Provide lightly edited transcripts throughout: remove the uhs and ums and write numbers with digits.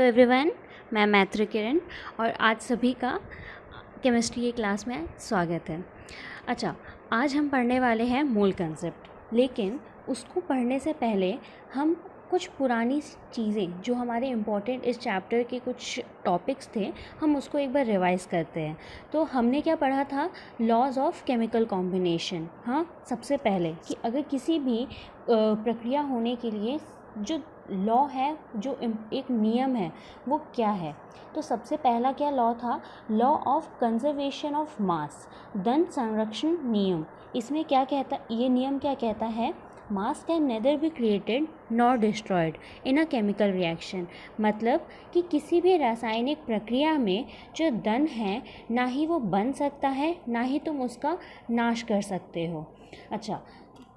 Everyone, मैं मैत्री किरण और आज सभी का केमिस्ट्री की क्लास में स्वागत है। अच्छा, आज हम पढ़ने वाले हैं मोल कंसेप्ट, लेकिन उसको पढ़ने से पहले हम कुछ पुरानी चीज़ें जो हमारे इम्पोर्टेंट इस चैप्टर के कुछ टॉपिक्स थे, हम उसको एक बार रिवाइज़ करते हैं। तो हमने क्या पढ़ा था? Laws of chemical combination. हाँ, सबसे पहले कि अगर किसी भी प्रक्रिया होने के लिए जो लॉ है, जो एक नियम है, वो क्या है? तो सबसे पहला क्या लॉ था? Law of conservation of mass, धन संरक्षण नियम। इसमें क्या कहता, ये नियम क्या कहता है? मास can nether be created nor destroyed in a chemical reaction. मतलब कि किसी भी रासायनिक प्रक्रिया में जो धन है, ना ही वो बन सकता है, ना ही तुम उसका नाश कर सकते हो। अच्छा,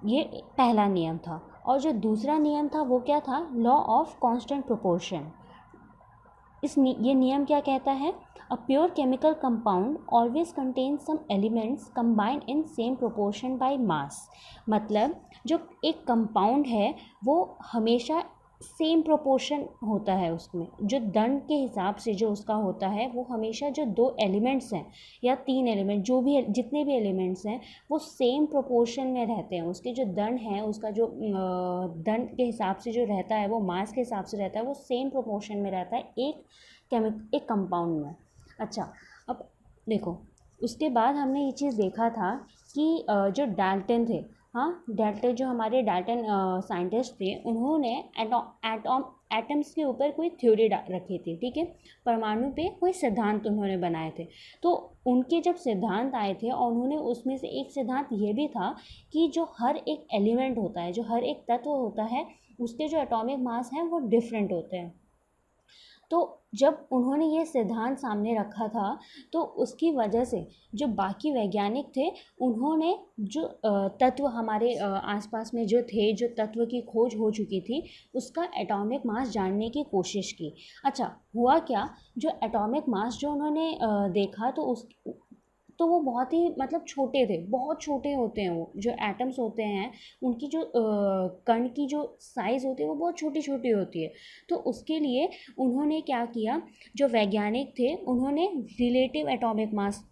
ये पहला नियम था। और जो दूसरा नियम था वो क्या था? Law of constant proportion. ये नियम क्या कहता है? A pure chemical compound always contains same elements combined in same proportion by mass. मतलब जो एक कंपाउंड है वो हमेशा सेम प्रोपोर्शन होता है, उसमें जो धन के हिसाब से जो उसका होता है, वो हमेशा जो दो एलिमेंट्स हैं या तीन एलिमेंट, जो भी जितने भी एलिमेंट्स हैं, वो सेम प्रोपोर्शन में रहते हैं। उसके जो धन है, उसका जो धन के हिसाब से जो रहता है, वो मास के हिसाब से रहता है, वो सेम प्रोपोर्शन में रहता है एक कंपाउंड में। अच्छा, अब देखो, उसके बाद हमने ये चीज़ देखा था कि जो डाल्टन थे, हाँ, डाल्टन, जो हमारे डाल्टन साइंटिस्ट थे, उन्होंने एटम्स के ऊपर कोई थ्योरी रखी थी, ठीक है, परमाणु पे कोई सिद्धांत उन्होंने बनाए थे। तो उनके जब सिद्धांत आए थे, और उन्होंने उसमें से एक सिद्धांत ये भी था कि जो हर एक एलिमेंट होता है, जो हर एक तत्व होता है, उसके जो एटॉमिक मास हैं वो डिफरेंट होते हैं। तो जब उन्होंने ये सिद्धांत सामने रखा था, तो उसकी वजह से जो बाकी वैज्ञानिक थे, उन्होंने जो तत्व हमारे आसपास में जो थे, जो तत्व की खोज हो चुकी थी, उसका एटॉमिक मास जानने की कोशिश की। अच्छा, हुआ क्या? जो एटॉमिक मास जो उन्होंने देखा, तो वो बहुत ही मतलब छोटे थे, बहुत छोटे होते हैं। वो जो एटम्स होते हैं, उनकी जो कण की जो साइज़ होती है, वो बहुत छोटी छोटी होती है। तो उसके लिए उन्होंने क्या किया, जो वैज्ञानिक थे, उन्होंने रिलेटिव एटॉमिक मास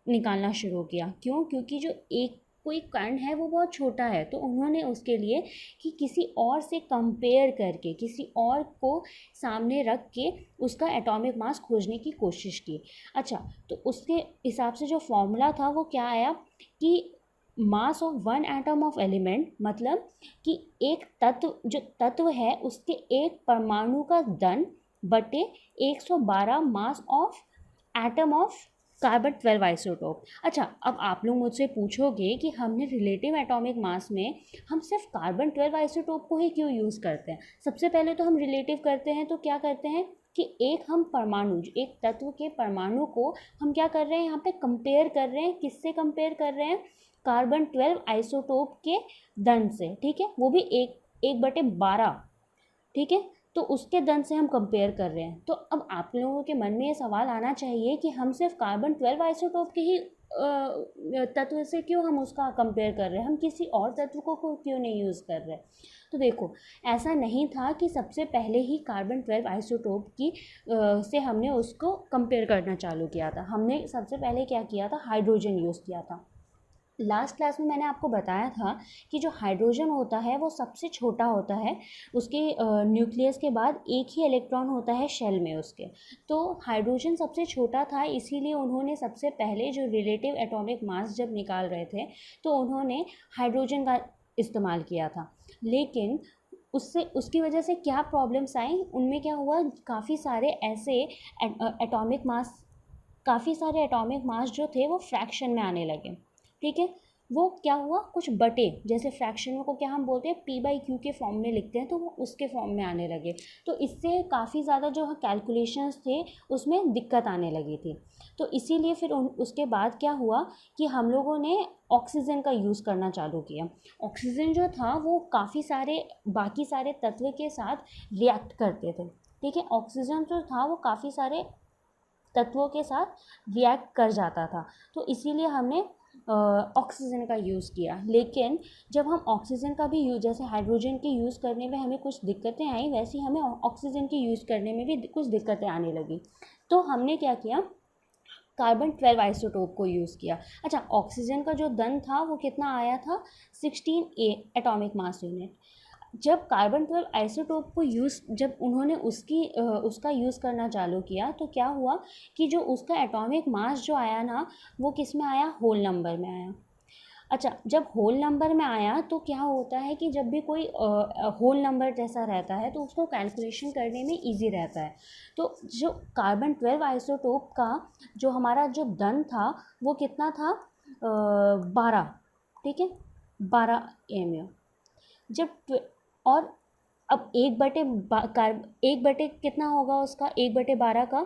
निकालना शुरू किया। क्यों? क्योंकि जो एक कोई कण है वो बहुत छोटा है, तो उन्होंने उसके लिए कि किसी और से कंपेयर करके, किसी और को सामने रख के उसका एटॉमिक मास खोजने की कोशिश की। अच्छा, तो उसके हिसाब से जो फॉर्मूला था वो क्या आया कि mass of one atom of element, मतलब कि एक तत्व, जो तत्व है, उसके एक परमाणु का धन बटे 112 mass of atom of carbon 12 isotope. अच्छा, अब आप लोग मुझसे पूछोगे कि हमने रिलेटिव एटॉमिक मास में हम सिर्फ कार्बन 12 आइसोटोप को ही क्यों यूज़ करते हैं? सबसे पहले तो हम रिलेटिव करते हैं, तो क्या करते हैं कि एक हम परमाणु, एक तत्व के परमाणु को हम क्या कर रहे हैं, यहाँ पे कंपेयर कर रहे हैं। किससे कंपेयर कर रहे हैं? कार्बन 12 आइसोटोप के धन से, ठीक है, वो भी 1/12, ठीक है, तो उसके धन से हम कंपेयर कर रहे हैं। तो अब आप लोगों के मन में ये सवाल आना चाहिए कि हम सिर्फ कार्बन 12 आइसोटोप के ही तत्व से क्यों हम उसका कंपेयर कर रहे हैं, हम किसी और तत्व को क्यों नहीं यूज़ कर रहे? तो देखो, ऐसा नहीं था कि सबसे पहले ही कार्बन 12 आइसोटोप की से हमने उसको कंपेयर करना चालू किया था। हमने सबसे पहले क्या किया था? हाइड्रोजन यूज़ किया था। लास्ट क्लास में मैंने आपको बताया था कि जो हाइड्रोजन होता है वो सबसे छोटा होता है, उसके न्यूक्लियस के बाद एक ही इलेक्ट्रॉन होता है शेल में उसके। तो हाइड्रोजन सबसे छोटा था, इसीलिए उन्होंने सबसे पहले जो रिलेटिव एटॉमिक मास जब निकाल रहे थे, तो उन्होंने हाइड्रोजन का इस्तेमाल किया था। लेकिन उसकी वजह से क्या प्रॉब्लम्स आई? उनमें क्या हुआ, काफ़ी सारे ऐसे एटॉमिक मास जो थे वो फ्रैक्शन में आने लगे, ठीक है। वो क्या हुआ, कुछ बटे, जैसे फ्रैक्शन को क्या हम बोलते हैं, P/Q के फॉर्म में लिखते हैं, तो वो उसके फॉर्म में आने लगे। तो इससे काफ़ी ज़्यादा जो कैलकुलेशंस थे उसमें दिक्कत आने लगी थी। तो इसीलिए फिर उसके बाद क्या हुआ कि हम लोगों ने ऑक्सीजन का यूज़ करना चालू किया। ऑक्सीजन जो था वो काफ़ी सारे बाकी सारे तत्व के साथ रिएक्ट करते थे, ठीक है। ऑक्सीजन जो था वो काफ़ी सारे तत्वों के साथ रिएक्ट कर जाता था। तो इसीलिए हमने ऑक्सीजन का यूज़ किया, लेकिन जब हम ऑक्सीजन का भी यूज, जैसे हाइड्रोजन के यूज़ करने में हमें कुछ दिक्कतें आई, वैसे ही हमें ऑक्सीजन के यूज़ करने में भी कुछ दिक्कतें आने लगी। तो हमने क्या किया, कार्बन 12 आइसोटोप को यूज़ किया। अच्छा, ऑक्सीजन का जो दन था वो कितना आया था, 16 एटॉमिक मास यूनिट। जब कार्बन 12 आइसोटोप को जब उन्होंने उसका यूज़ करना चालू किया, तो क्या हुआ कि जो उसका एटॉमिक मास जो आया ना, वो किस में आया, होल नंबर में आया। अच्छा, जब होल नंबर में आया तो क्या होता है कि जब भी कोई होल नंबर जैसा रहता है तो उसको कैलकुलेशन करने में इजी रहता है। तो जो कार्बन 12 आइसोटोप का जो हमारा जो दन था वो कितना था, 12, ठीक है, 12 जब और अब 1/12 कितना होगा उसका, 1/12 का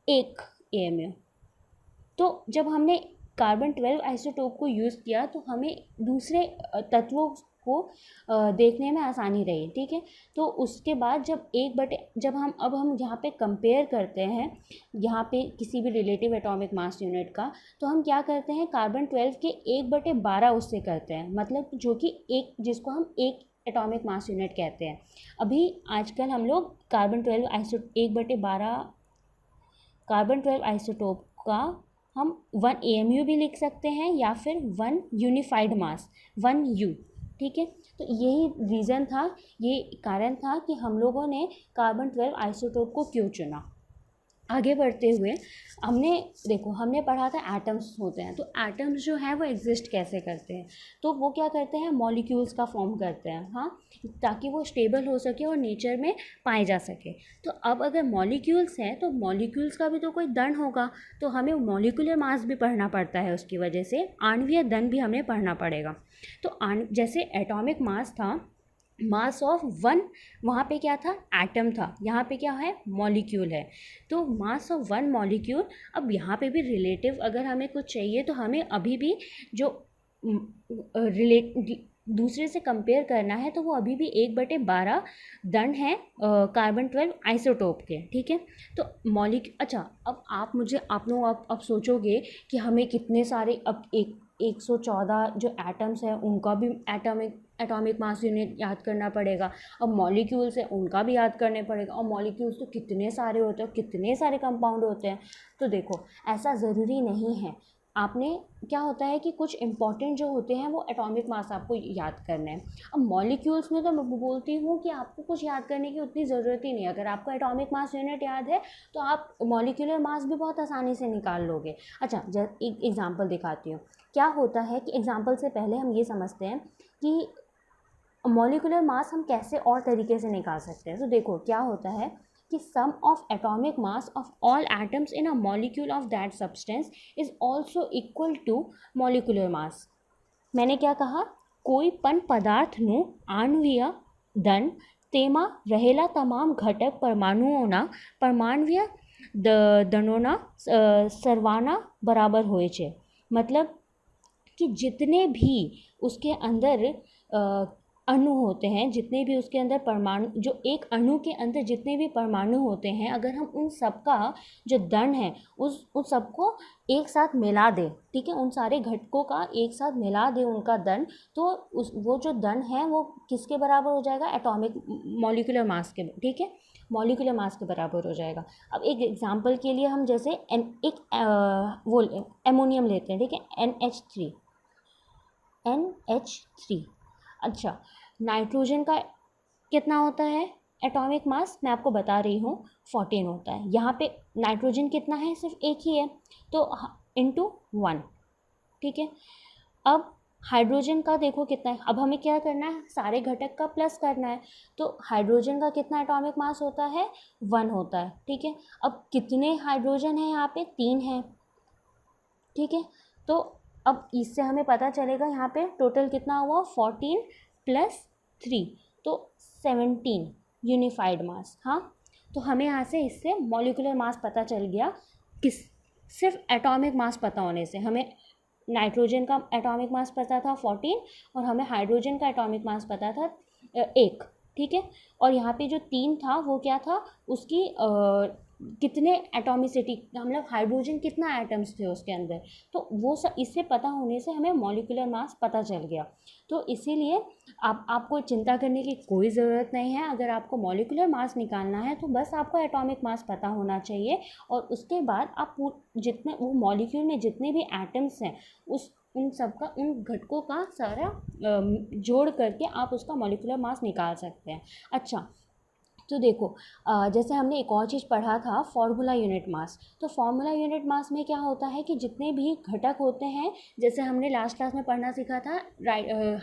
1 AMU। तो जब हमने कार्बन 12 आइसोटोप को यूज़ किया तो हमें दूसरे तत्वों को देखने में आसानी रही, ठीक है। तो उसके बाद जब हम यहाँ पे कंपेयर करते हैं, यहाँ पे किसी भी रिलेटिव एटॉमिक मास यूनिट का, तो हम क्या करते हैं, कार्बन 12 के 1/12 उससे करते हैं, मतलब जो कि जिसको हम एक एटॉमिक मास यूनिट कहते हैं। अभी आजकल हम लोग कार्बन 12 आइसोटोप का हम 1 AMU भी लिख सकते हैं या फिर 1 यूनिफाइड मास, 1U, ठीक है। तो यही रीज़न था, ये कारण था कि हम लोगों ने कार्बन 12 आइसोटोप को क्यों चुना। आगे बढ़ते हुए हमने पढ़ा था एटम्स होते हैं, तो एटम्स जो हैं वो एग्जिस्ट कैसे करते हैं, तो वो क्या करते हैं, मॉलिक्यूल्स का फॉर्म करते हैं, हाँ, ताकि वो स्टेबल हो सके और नेचर में पाए जा सके। तो अब अगर मॉलिक्यूल्स हैं तो मॉलिक्यूल्स का भी तो कोई दन होगा, तो हमें मॉलिक्यूलर मास भी पढ़ना पड़ता है, उसकी वजह से आणविक दन भी हमें पढ़ना पड़ेगा। तो जैसे एटॉमिक मास था, मास ऑफ 1, वहाँ पे क्या था, एटम था, यहाँ पे क्या है, मॉलिक्यूल है। तो मास ऑफ 1 मॉलिक्यूल, अब यहाँ पे भी रिलेटिव अगर हमें कुछ चाहिए तो हमें अभी भी जो दूसरे से कंपेयर करना है तो वो अभी भी 1/12 दंड है कार्बन 12 आइसोटोप के, ठीक है। तो अच्छा, अब आप लोग अब सोचोगे कि हमें कितने सारे, अब 114 जो एटम्स हैं उनका भी एटॉमिक मास यूनिट याद करना पड़ेगा, अब मॉलिक्यूल्स हैं उनका भी याद करने पड़ेगा, और मॉलिक्यूल्स तो कितने सारे होते हैं, कितने सारे कंपाउंड होते हैं। तो देखो, ऐसा ज़रूरी नहीं है। आपने क्या होता है कि कुछ इंपॉर्टेंट जो होते हैं वो एटॉमिक मास आपको याद करना है। अब मॉलिक्यूल्स में तो मैं बोलती हूँ कि आपको कुछ याद करने की उतनी ज़रूरत ही नहीं है। अगर आपको एटॉमिक मास यूनिट याद है तो आप मॉलिक्यूलर मास भी बहुत आसानी से निकाल लोगे। अच्छा, एक एग्जांपल दिखाती हूँ। क्या होता है कि एग्जांपल से पहले हम ये समझते हैं कि मॉलिक्यूलर मास हम कैसे और तरीके से निकाल सकते हैं। तो देखो क्या होता है कि sum of atomic mass of all atoms in a molecule of that substance is also equal to molecular mass. मैंने क्या कहा, कोई पण पदार्थનું आणवीय દળ તેમાં રહેલા તમામ ઘટક પરમાણુઓના પરમાણ્વીય દળોના સરવાળા बराबर હોય છે। मतलब कि जितने भी उसके अंदर अणु होते हैं, जितने भी उसके अंदर परमाणु, जो एक अणु के अंदर जितने भी परमाणु होते हैं, अगर हम उन सब का जो दन है उन सबको एक साथ मिला दें, ठीक है, उन सारे घटकों का एक साथ मिला दें उनका दन, तो वो जो दन है वो किसके बराबर हो जाएगा, एटॉमिक मॉलिक्यूलर मास के, ठीक है, मॉलिक्यूलर मास के बराबर हो जाएगा। अब एक एग्जांपल के लिए हम जैसे वो एमोनियम लेते हैं, ठीक है, NH3। अच्छा, नाइट्रोजन का कितना होता है एटॉमिक मास, मैं आपको बता रही हूँ, 14 होता है। यहाँ पे नाइट्रोजन कितना है, सिर्फ एक ही है, तो इंटू 1, ठीक है। अब हाइड्रोजन का देखो कितना है, अब हमें क्या करना है, सारे घटक का प्लस करना है। तो हाइड्रोजन का कितना एटॉमिक मास होता है, 1 होता है, ठीक है। अब कितने हाइड्रोजन है यहाँ पे, 3 है, ठीक है। तो अब इससे हमें पता चलेगा यहाँ पे टोटल कितना हुआ, 14 + 3, तो 17 यूनिफाइड मास। हाँ, तो हमें यहाँ से इससे मॉलिक्यूलर मास पता चल गया, सिर्फ एटॉमिक मास पता होने से। हमें नाइट्रोजन का एटॉमिक मास पता था 14 और हमें हाइड्रोजन का एटॉमिक मास पता था 1, ठीक है। और यहाँ पे जो 3 था वो क्या था, उसकी कितने एटॉमिसिटी, मतलब हाइड्रोजन कितना एटम्स थे उसके अंदर, तो वो सब इससे पता होने से हमें मॉलिक्यूलर मास पता चल गया। तो इसीलिए आपको चिंता करने की कोई ज़रूरत नहीं है। अगर आपको मॉलिक्यूलर मास निकालना है तो बस आपको एटॉमिक मास पता होना चाहिए, और उसके बाद आप जितने वो मॉलिक्यूल में जितने भी एटम्स हैं उन सब का, उन घटकों का सारा जोड़ करके आप उसका मॉलिक्यूलर मास निकाल सकते हैं। अच्छा, तो देखो, जैसे हमने एक और चीज़ पढ़ा था, फार्मूला यूनिट मास। तो फार्मूला यूनिट मास में क्या होता है कि जितने भी घटक होते हैं, जैसे हमने लास्ट क्लास में पढ़ना सीखा था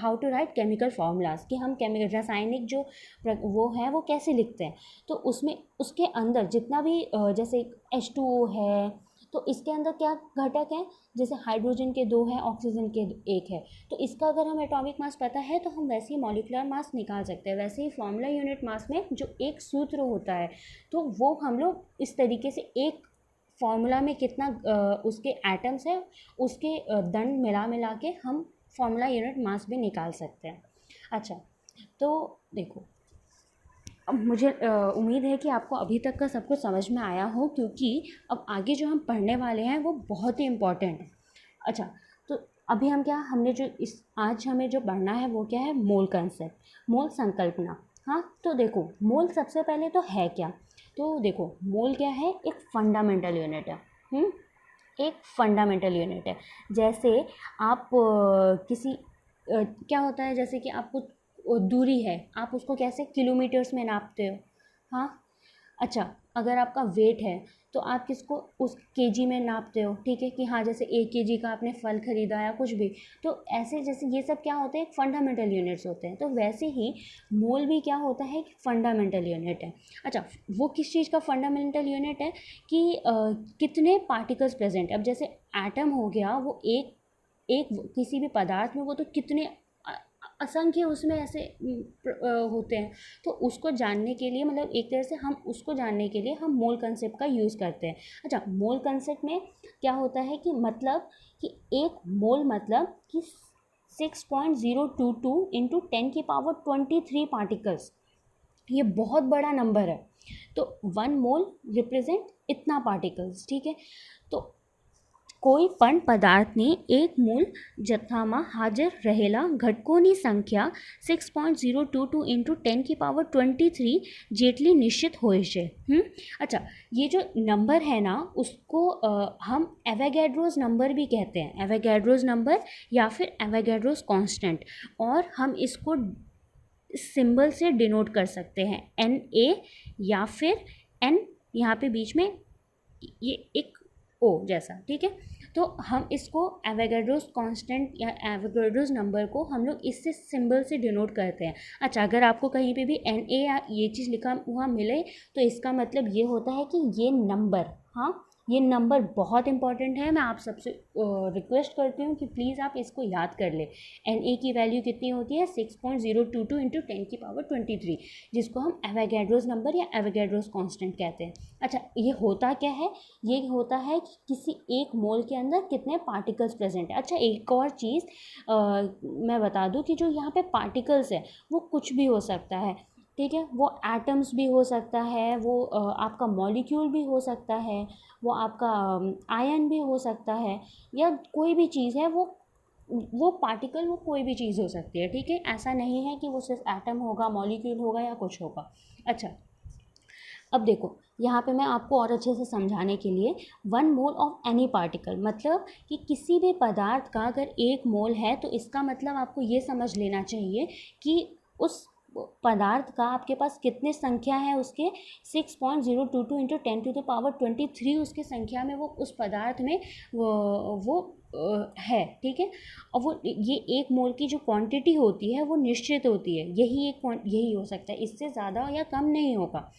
how to write chemical formulas, कि हम केमिकल रासायनिक जो वो है वो कैसे लिखते हैं। तो उसमें उसके अंदर जितना भी जैसे H2O है, तो इसके अंदर क्या घटक हैं, जैसे हाइड्रोजन के 2 हैं, ऑक्सीजन के 1 है। तो इसका अगर हमें एटॉमिक मास पता है तो हम वैसे ही मॉलिक्यूलर मास निकाल सकते हैं। वैसे ही फॉर्मूला यूनिट मास में जो एक सूत्र होता है, तो वो हम लोग इस तरीके से एक फार्मूला में कितना उसके एटम्स है, उसके दंड मिला मिला के हम फार्मूला यूनिट मास भी निकाल सकते हैं। अच्छा, तो देखो, अब मुझे उम्मीद है कि आपको अभी तक का सब कुछ समझ में आया हो, क्योंकि अब आगे जो हम पढ़ने वाले हैं वो बहुत ही इम्पॉर्टेंट है। अच्छा, तो अभी हमने जो आज हमें जो पढ़ना है वो क्या है, मोल कंसेप्ट, मोल संकल्पना। हाँ, तो देखो, मोल सबसे पहले तो है क्या। तो देखो, मोल क्या है, एक फंडामेंटल यूनिट है। एक फंडामेंटल यूनिट है। जैसे आप किसी क्या होता है, जैसे कि आपको दूरी है, आप उसको कैसे किलोमीटर्स में नापते हो। हाँ, अच्छा, अगर आपका वेट है तो आप किसको उस केजी में नापते हो, ठीक है, कि हाँ जैसे 1 केजी का आपने फल खरीदा या कुछ भी, तो ऐसे जैसे ये सब क्या होते हैं, फंडामेंटल यूनिट्स होते हैं। तो वैसे ही मोल भी क्या होता है, कि फंडामेंटल यूनिट है। अच्छा, वो किस चीज़ का फंडामेंटल यूनिट है, कि कितने पार्टिकल्स प्रेजेंट है। अब जैसे एटम हो गया, वो एक एक किसी भी पदार्थ में वो तो कितने असंख्य उसमें ऐसे होते हैं। तो उसको जानने के लिए, मतलब एक तरह से हम उसको जानने के लिए हम मोल कंसेप्ट का यूज़ करते हैं। अच्छा, मोल कंसेप्ट में क्या होता है कि मतलब कि एक मोल मतलब कि 6.022 इंटू 10⁻23 पार्टिकल्स, ये बहुत बड़ा नंबर है। तो 1 मोल रिप्रेजेंट इतना पार्टिकल्स, ठीक है। तो કોઈ પણ પદાર્થની એક મોલ જથ્થામાં હાજર રહેલા ઘટકોની સંખ્યા 6.022 इंटू 10⁻23 જેટલી નિશ્ચિત હોય છે। अच्छा, ये जो नंबर है ना, उसको हम एवोगैड्रोस नंबर भी कहते हैं, एवोगैड्रोस नंबर या फिर एवोगैड्रोस कांस्टेंट। और हम इसको सिंबल से डिनोट कर सकते हैं, Na या फिर N, यहाँ पे बीच में ये एक O जैसा, ठीक है। तो हम इसको एवोगैड्रोस कांस्टेंट या एवोगैड्रोस नंबर को हम लोग इससे सिंबल से डिनोट करते हैं। अच्छा, अगर आपको कहीं पे भी Na या ये चीज़ लिखा हुआ मिले, तो इसका मतलब ये होता है कि ये नंबर, हाँ, ये नंबर बहुत इंपॉर्टेंट है। मैं आप सबसे रिक्वेस्ट करती हूँ कि प्लीज़ आप इसको याद कर ले। Na की वैल्यू कितनी होती है, 6.022 इंटू 10⁻23, जिसको हम एवोगैड्रोस नंबर या एवोगैड्रोस कांस्टेंट कहते हैं। अच्छा, ये होता क्या है, ये होता है कि किसी एक मोल के अंदर कितने पार्टिकल्स प्रेजेंट है। अच्छा, एक और चीज़ मैं बता दूं कि जो यहाँ पे पार्टिकल्स है वो कुछ भी हो सकता है, ठीक है। वो एटम्स भी हो सकता है, वो आपका मॉलिक्यूल भी हो सकता है, वो आपका आयन भी हो सकता है, या कोई भी चीज़ है, वो पार्टिकल, वो कोई भी चीज़ हो सकती है, ठीक है। ऐसा नहीं है कि वो सिर्फ एटम होगा, मॉलिक्यूल होगा या कुछ होगा। अच्छा, अब देखो, यहाँ पे मैं आपको और अच्छे से समझाने के लिए 1 मोल ऑफ एनी पार्टिकल, मतलब कि किसी भी पदार्थ का अगर 1 मोल है, तो इसका मतलब आपको ये समझ लेना चाहिए कि उस पदार्थ का आपके पास कितने संख्या है, उसके 6.022 इंटू 10⁻23 उसके संख्या में वो उस पदार्थ में वो है, ठीक है। और वो ये 1 मोल की जो क्वांटिटी होती है वो निश्चित होती है, यही हो सकता है, इससे ज़्यादा या कम नहीं होगा,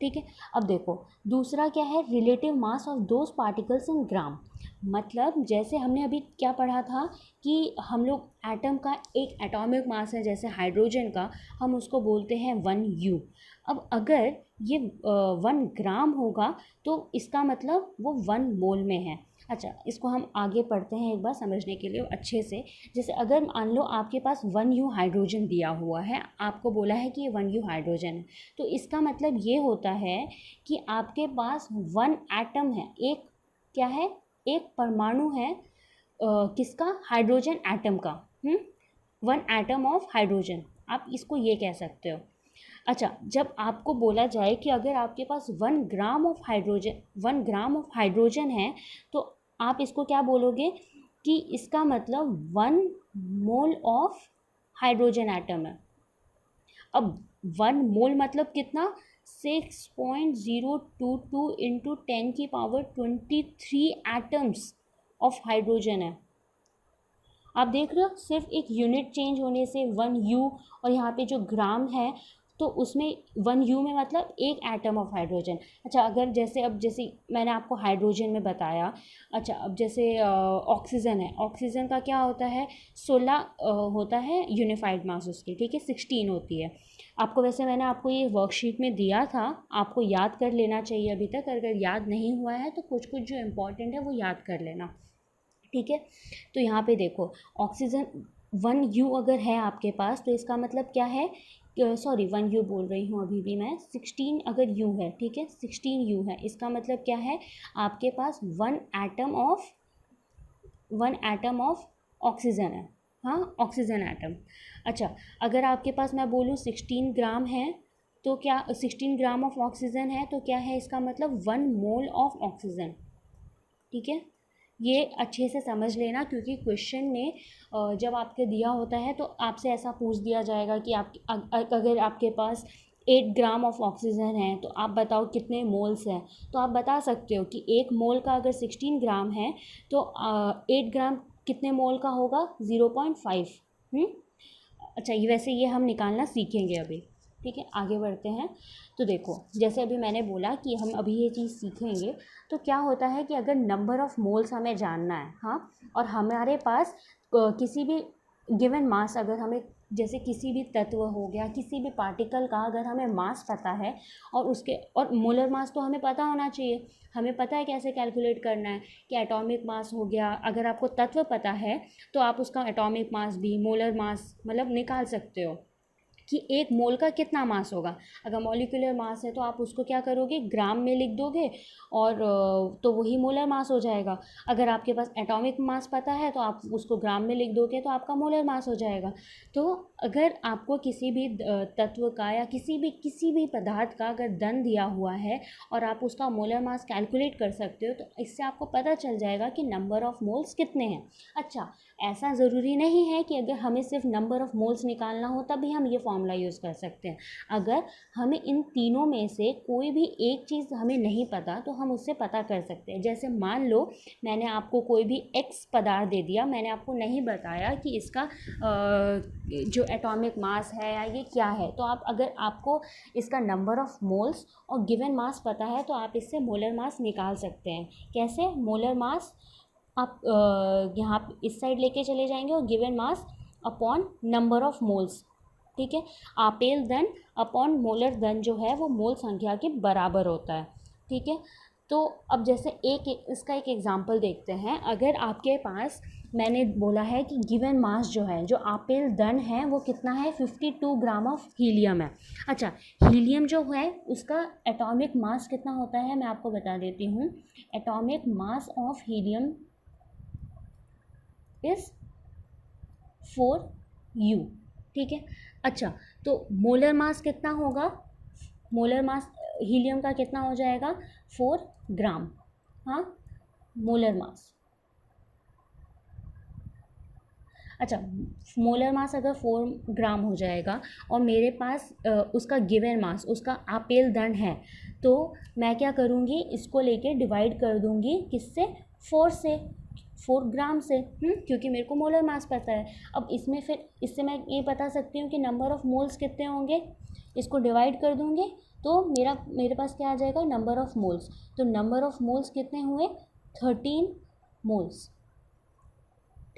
ठीक है। अब देखो, दूसरा क्या है, relative mass of those particles in gram. मतलब जैसे हमने अभी क्या पढ़ा था कि हम लोग एटम का एक एटॉमिक मास है, जैसे हाइड्रोजन का, हम उसको बोलते हैं 1U। अब अगर ये 1 ग्राम होगा तो इसका मतलब वो 1 मोल में है। अच्छा, इसको हम आगे पढ़ते हैं एक बार समझने के लिए अच्छे से। जैसे अगर मान लो आपके पास 1U हाइड्रोजन दिया हुआ है, आपको बोला है कि ये 1U हाइड्रोजन है, तो इसका मतलब ये होता है कि आपके पास 1 एटम है, एक क्या है, एक परमाणु है किसका, हाइड्रोजन एटम का। 1 एटम ऑफ हाइड्रोजन, आप इसको ये कह सकते हो। अच्छा, जब आपको बोला जाए कि अगर आपके पास 1 ग्राम ऑफ हाइड्रोजन है, तो आप इसको क्या बोलोगे कि इसका मतलब 1 मोल ऑफ हाइड्रोजन एटम है। अब 1 मोल मतलब कितना, 6.022 इंटू 10⁻23 एटम्स ऑफ हाइड्रोजन है। आप देख रहे हो, सिर्फ एक यूनिट चेंज होने से 1U, और यहाँ पे जो ग्राम है तो उसमें 1U में मतलब एक एटम ऑफ हाइड्रोजन। अच्छा, अगर जैसे अब जैसे मैंने आपको हाइड्रोजन में बताया, अच्छा अब जैसे ऑक्सीजन है, ऑक्सीजन का क्या होता है, 16 होता है यूनिफाइड मास उसकी, ठीक है, 16 होती है। आपको वैसे मैंने आपको ये वर्कशीट में दिया था, आपको याद कर लेना चाहिए अभी तक, अगर याद नहीं हुआ है तो कुछ कुछ जो इम्पोर्टेंट है वो याद कर लेना, ठीक है। तो यहाँ पे देखो, ऑक्सीजन 1U अगर है आपके पास तो इसका मतलब क्या है, सॉरी 1U बोल रही हूँ अभी भी मैं, 16 अगर U है, ठीक है, 16U है, इसका मतलब क्या है, आपके पास 1 एटम ऑफ ऑक्सीजन है, हाँ, ऑक्सीजन एटम। अच्छा, अगर आपके पास मैं बोलूँ 16 ग्राम है, तो क्या 16 ग्राम ऑफ ऑक्सीजन है, तो क्या है इसका मतलब 1 मोल ऑफ ऑक्सीजन, ठीक है। ये अच्छे से समझ लेना, क्योंकि क्वेश्चन में जब आपके दिया होता है तो आपसे ऐसा पूछ दिया जाएगा कि आप अगर आपके पास 8 ग्राम ऑफ ऑक्सीजन है तो आप बताओ कितने मोल्स हैं, तो आप बता सकते हो कि एक मोल का अगर 16 ग्राम है तो 8 ग्राम कितने मोल का होगा, 0.5। अच्छा, ये वैसे ये हम निकालना सीखेंगे अभी, ठीक है, आगे बढ़ते हैं। तो देखो, जैसे अभी मैंने बोला कि हम अभी ये चीज़ सीखेंगे, तो क्या होता है कि अगर नंबर ऑफ़ मोल्स हमें जानना है, हाँ, और हमारे पास किसी भी गिवन मास, अगर हमें जैसे किसी भी तत्व हो गया, किसी भी पार्टिकल का अगर हमें मास पता है, और उसके और मोलर मास तो हमें पता होना चाहिए, हमें पता है कैसे कैलकुलेट करना है, कि एटॉमिक मास हो गया, अगर आपको तत्व पता है तो आप उसका एटॉमिक मास भी, मोलर मास मतलब निकाल सकते हो कि एक मोल का कितना मास होगा। अगर मॉलिक्यूलर मास है तो आप उसको क्या करोगे, ग्राम में लिख दोगे, और तो वही मोलर मास हो जाएगा। अगर आपके पास एटॉमिक मास पता है तो आप उसको ग्राम में लिख दोगे तो आपका मोलर मास हो जाएगा। तो अगर आपको किसी भी तत्व का या किसी भी पदार्थ का अगर धन दिया हुआ है और आप उसका मोलर मास कैलकुलेट कर सकते हो, तो इससे आपको पता चल जाएगा कि नंबर ऑफ़ मोल्स कितने हैं। अच्छा, ऐसा ज़रूरी नहीं है कि अगर हमें सिर्फ नंबर ऑफ़ मोल्स निकालना हो तभी हम ये फॉर्मूला यूज़ कर सकते हैं। अगर हमें इन तीनों में से कोई भी एक चीज़ हमें नहीं पता तो हम उससे पता कर सकते हैं। जैसे मान लो मैंने आपको कोई भी एक्स पदार्थ दे दिया, मैंने आपको नहीं बताया कि इसका जो एटॉमिक मास है या ये क्या है, तो आप अगर आपको इसका नंबर ऑफ़ मोल्स और गिवन मास पता है तो आप इससे मोलर मास निकाल सकते हैं। कैसे, मोलर मास आप यहाँ इस साइड लेके चले जाएंगे और given mass upon number of moles, ठीक है, आपेल धन अपॉन मोलर धन जो है वो मोल संख्या के बराबर होता है, ठीक है। तो अब जैसे इसका एक एग्जांपल देखते हैं। अगर आपके पास, मैंने बोला है कि गिवन मास जो है, जो आपेल धन है वो कितना है, 52 ग्राम ऑफ हीलियम है। अच्छा, हीलियम जो है उसका एटॉमिक मास कितना होता है मैं आपको बता देती हूँ। Atomic mass of helium is 4U, ठीक है। अच्छा, तो मोलर मास कितना होगा, मोलर मास हीलियम का कितना हो जाएगा, 4 ग्राम, हाँ, मोलर मास। अच्छा, मोलर मास अगर 4 ग्राम हो जाएगा और मेरे पास उसका गिवन मास, उसका आपेल धन है, तो मैं क्या करूँगी, इसको लेके डिवाइड कर दूँगी किससे, 4 से, 4 ग्राम से, क्योंकि मेरे को मोलर मास पता है। अब इसमें फिर इससे मैं ये बता सकती हूँ कि नंबर ऑफ़ मोल्स कितने होंगे, इसको डिवाइड कर दूँगे तो मेरे पास क्या आ जाएगा, नंबर ऑफ़ मोल्स। तो नंबर ऑफ़ मोल्स कितने हुए, 13 मोल्स,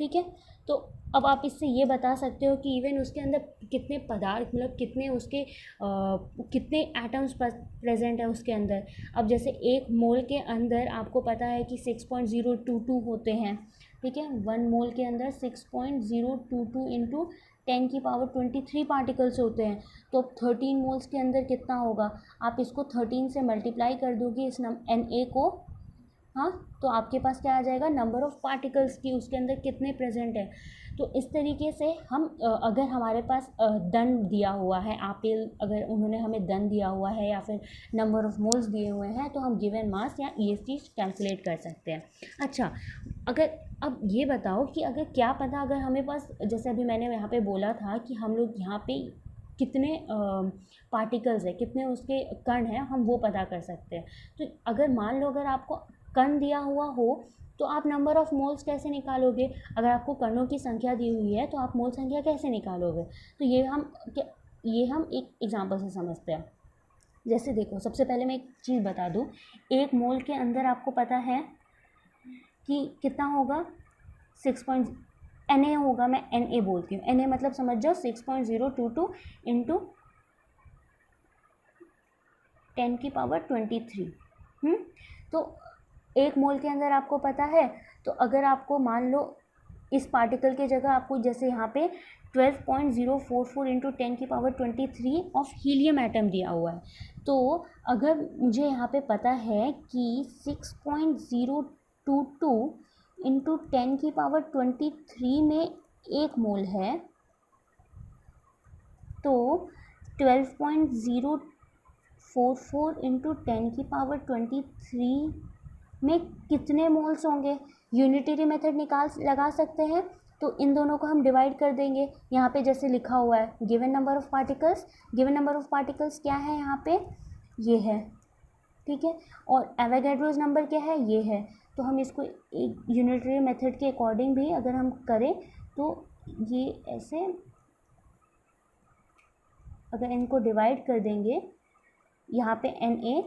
ठीक है। तो अब आप इससे ये बता सकते हो कि इवन उसके अंदर कितने पदार्थ, मतलब कितने उसके कितने एटम्स प्रेजेंट है उसके अंदर। अब जैसे एक मोल के अंदर आपको पता है कि 6.022 होते हैं, ठीक है। 1 मोल के अंदर 6.022 इंटू 10⁻23 पार्टिकल्स होते हैं। तो अब 13 मोल्स के अंदर कितना होगा, आप इसको 13 से मल्टीप्लाई कर दोगे इस Na को, हाँ, तो आपके पास क्या आ जाएगा, नंबर ऑफ़ पार्टिकल्स की उसके अंदर कितने प्रेजेंट है। तो इस तरीके से हम अगर हमारे पास दंड दिया हुआ है, आपेल अगर उन्होंने हमें दंड दिया हुआ है या फिर नंबर ऑफ़ मोल्स दिए हुए हैं, तो हम गिवन मास या EST कैलकुलेट कर सकते हैं। अच्छा, अगर अब ये बताओ कि अगर क्या पता अगर हमें पास, जैसे अभी मैंने यहाँ पे बोला था कि हम लोग यहाँ पे कितने पार्टिकल्स है, कितने उसके कण हैं, हम वो पता कर सकते हैं। तो अगर मान लो अगर आपको कण दिया हुआ हो तो आप नंबर ऑफ़ मोल्स कैसे निकालोगे। अगर आपको कणों की संख्या दी हुई है तो आप मोल संख्या कैसे निकालोगे। तो ये हम एक एग्जांपल से समझते हैं। जैसे देखो, सबसे पहले मैं एक चीज़ बता दूँ, एक मोल के अंदर आपको पता है कि कितना होगा, 6 Na होगा, मैं Na बोलती हूँ, Na मतलब समझ जाओ 6.022 इंटू 10⁻23। तो एक मोल के अंदर आपको पता है, तो अगर आपको मान लो इस पार्टिकल के जगह आपको जैसे यहाँ पे 12.044 इंटू 10⁻23 ऑफ हीलियम एटम दिया हुआ है, तो अगर मुझे यहाँ पे पता है कि 6.022 इंटू 10⁻23 में एक मोल है, तो 12.044 इंटू 10⁻23 में कितने मोल्स होंगे। यूनिटरी मेथड लगा सकते हैं, तो इन दोनों को हम डिवाइड कर देंगे। यहाँ पे जैसे लिखा हुआ है given number of particles, given number of particles क्या है यहाँ पे, ये है, ठीक है। और एवोगैड्रोस नंबर क्या है, ये है। तो हम इसको यूनिटरी मेथड के अकॉर्डिंग भी अगर हम करें तो ये ऐसे अगर इनको डिवाइड कर देंगे यहाँ पे Na,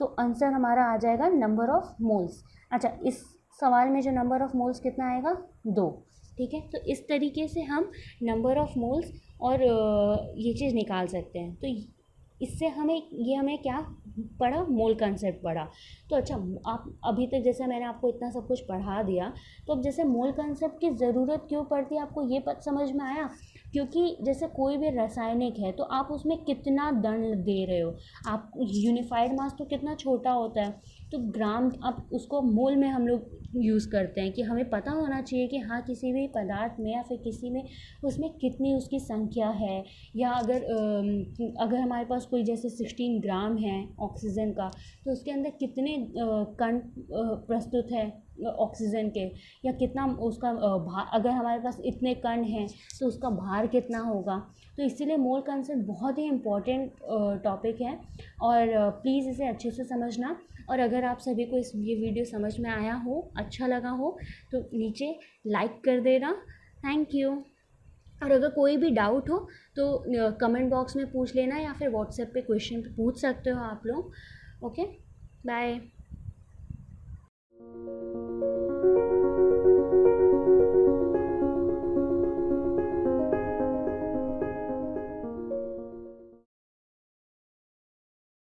तो आंसर हमारा आ जाएगा नंबर ऑफ़ मोल्स। अच्छा, इस सवाल में जो नंबर ऑफ़ मोल्स कितना आएगा, 2, ठीक है। तो इस तरीके से हम नंबर ऑफ़ मोल्स और ये चीज़ निकाल सकते हैं। तो इससे हमें क्या पढ़ा, मोल कंसेप्ट पढ़ा। तो अच्छा, आप अभी तक जैसे मैंने आपको इतना सब कुछ पढ़ा दिया, तो अब जैसे मोल कंसेप्ट की ज़रूरत क्यों पड़ती है आपको ये समझ में आया। क्योंकि जैसे कोई भी रासायनिक है तो आप उसमें कितना दंड दे रहे हो, आप यूनिफाइड मास तो कितना छोटा होता है, तो ग्राम, अब उसको मोल में हम लोग यूज़ करते हैं कि हमें पता होना चाहिए कि हाँ, किसी भी पदार्थ में या फिर किसी में उसमें कितनी उसकी संख्या है। या अगर हमारे पास कोई जैसे 16 ग्राम है ऑक्सीजन का, तो उसके अंदर कितने कण प्रस्तुत है ऑक्सीजन के, या कितना उसका भार, अगर हमारे पास इतने कण हैं तो उसका भार कितना होगा। तो इसीलिए मोल कंसेप्ट बहुत ही इम्पॉर्टेंट टॉपिक है, और प्लीज़ इसे अच्छे से समझना। और अगर आप सभी को ये वीडियो समझ में आया हो, अच्छा लगा हो, तो नीचे लाइक कर देना। Thank you. और अगर कोई भी डाउट हो तो कमेंट बॉक्स में पूछ लेना, या फिर व्हाट्सएप पे क्वेश्चन पूछ सकते हो आप लोग। Okay, bye.